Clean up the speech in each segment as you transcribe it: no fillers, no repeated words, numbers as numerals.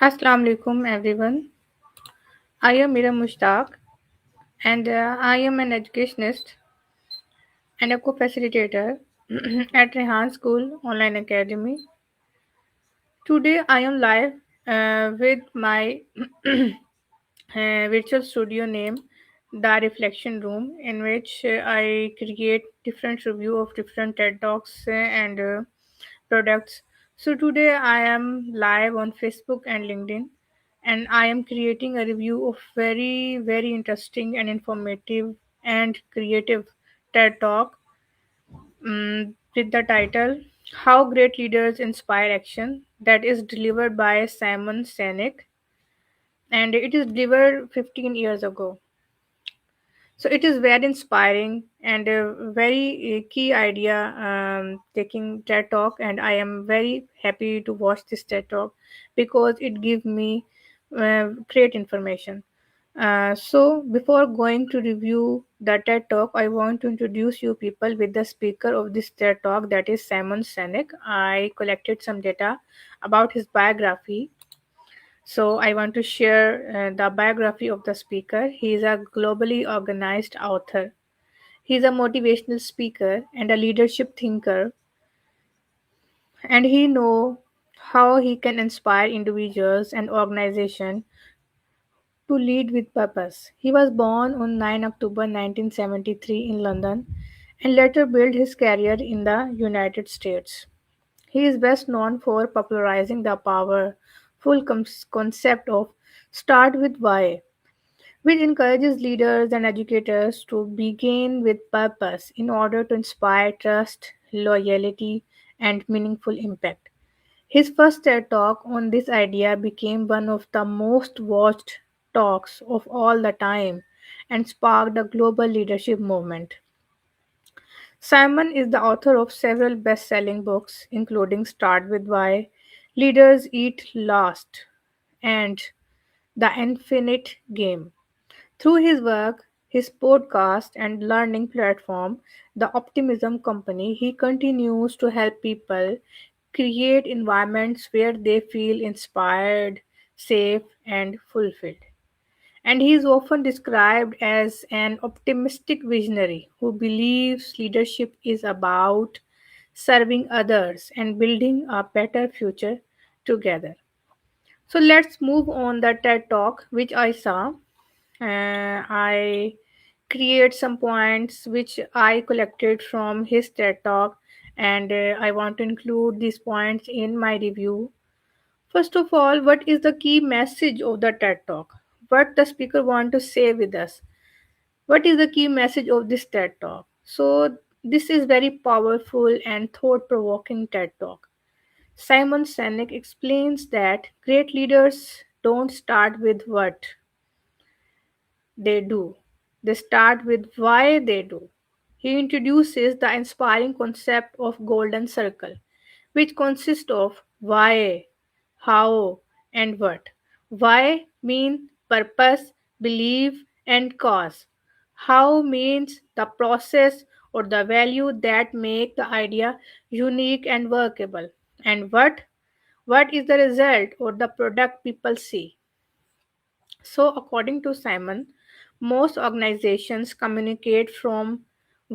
Assalamu alaikum everyone. I am Mira Mushtaq and I am an educationist and a co-facilitator at Rehan School Online Academy. Today I am live with my virtual studio name The Reflection Room, in which I create different review of different TED Talks and products. So today I am live on Facebook and LinkedIn, and I am creating a review of very interesting and informative and creative TED Talk with the title How Great Leaders Inspire Action, that is delivered by Simon Sinek, and it is delivered 15 years ago. So it is very inspiring and a very key idea taking TED Talk, and I am very happy to watch this TED Talk because it gives me great information. So before going to review the TED Talk, I want to introduce you people with the speaker of this TED Talk, that is Simon Sinek. I collected some data about his biography, so I want to share the biography of the speaker. He is a globally organized author. He is a motivational speaker and a leadership thinker, and he know how he can inspire individuals and organizations to lead with purpose. He was born on 9 October 1973 in London and later built his career in the United States. He is best known for popularizing the powerful concept of start with why, which encourages leaders and educators to begin with purpose in order to inspire trust, loyalty, and meaningful impact. His first TED talk on this idea became one of the most watched talks of all the time and sparked a global leadership movement. Simon is the author of several best selling books, including Start with Why, Leaders Eat Last, and The Infinite Game. Through his work, his podcast, and learning platform, The Optimism Company, he continues to help people create environments where they feel inspired, safe, and fulfilled. And he is often described as an optimistic visionary who believes leadership is about serving others and building a better future together. So let's move on the TED Talk which I saw. I create some points which I collected from his TED Talk, and I want to include these points in my review. First of all, what is the key message of the TED Talk? What the speaker want to say with us? What is the key message of this TED Talk? So this is very powerful and thought-provoking TED Talk. Simon Sinek explains that great leaders don't start with what they do. They start with why they do. He introduces the inspiring concept of golden circle, which consists of why, how, and what. Why means purpose, belief, and cause. How means the process or the value that make the idea unique and workable. And what is the result or the product people see. So, according to Simon, most organizations communicate from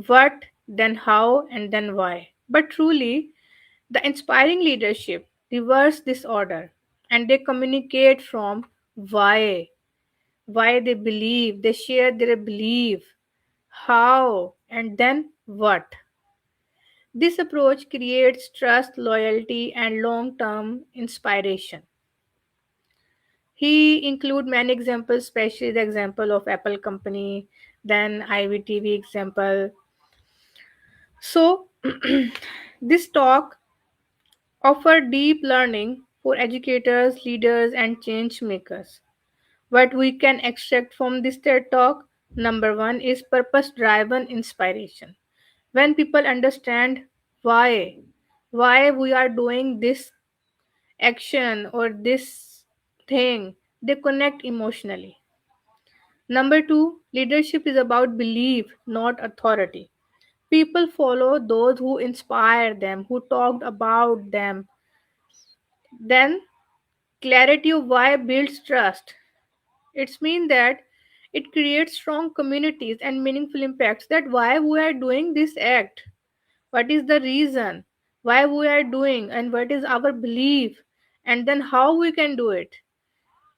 what, then how, and then why. But truly, the inspiring leadership reverse this order and they communicate from why they believe, they share their belief, how, and then what. This approach creates trust, loyalty, and long term inspiration. He include many examples, especially the example of Apple company, then IVTV example. So this talk offer deep learning for educators, leaders, and change makers. What we can extract from this TED talk, number one is purpose driven inspiration. When people understand why, why we are doing this action or this thing, they connect emotionally. Number two, leadership is about belief, not authority. People follow those who inspire them, who talked about them. Then Clarity of why builds trust. It's mean that it creates strong communities and meaningful impacts. That why we are doing this act, what is the reason why we are doing, and what is our belief, and then how we can do it.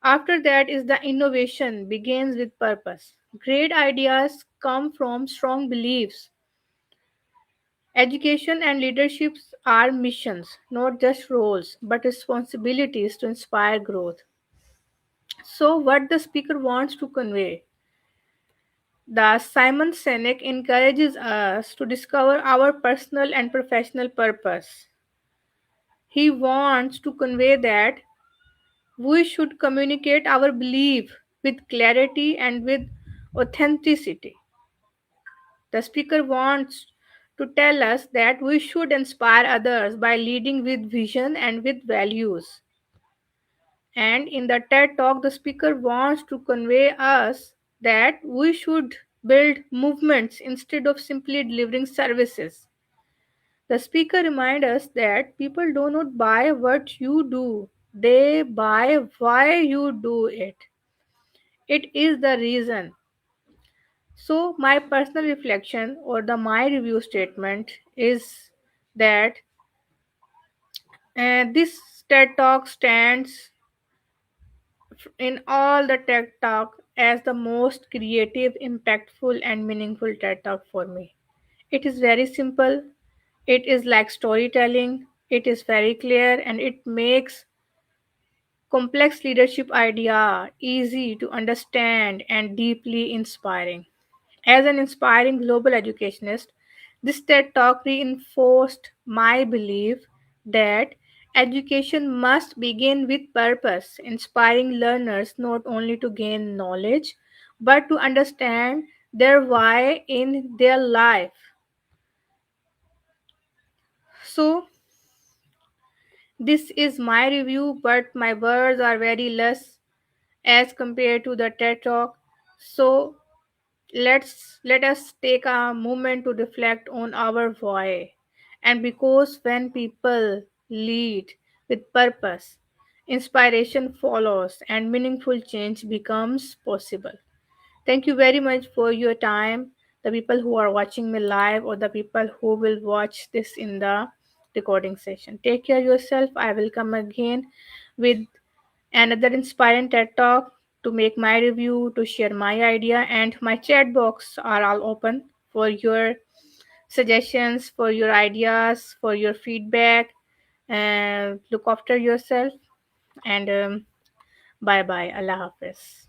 After that is the innovation begins with purpose. Great ideas come from strong beliefs. Education and leadership are missions, not just roles, but responsibilities to inspire growth. So, what the speaker wants to convey? The Simon Sinek encourages us to discover our personal and professional purpose. He wants to convey that we should communicate our belief with clarity and with authenticity. The speaker wants to tell us that we should inspire others by leading with vision and with values. And in the TED Talk, the speaker wants to convey us that we should build movements instead of simply delivering services. The speaker reminds us that people do not buy what you do, they buy why you do it. It is the reason. So, my personal reflection or the my review statement is that this TED Talk stands in all the TED Talk as the most creative, impactful, and meaningful TED Talk for me. It is very simple, it is like storytelling, it is very clear, and it makes complex leadership idea easy to understand and deeply inspiring. As an inspiring global educationist, this TED Talk reinforced my belief that education must begin with purpose, inspiring learners not only to gain knowledge but to understand their why in their life. So, this is my review, but my words are very less as compared to the TED Talk. So, let us take a moment to reflect on our why. And because when people lead with purpose, inspiration follows and meaningful change becomes possible. Thank you very much for your time, the people who are watching me live or the people who will watch this in the recording session. Take care of yourself. I will come again with another inspiring TED Talk to make my review, to share my idea, and my chat box are all open for your suggestions, for your ideas, for your feedback. And look after yourself. And bye bye. Allah Hafiz.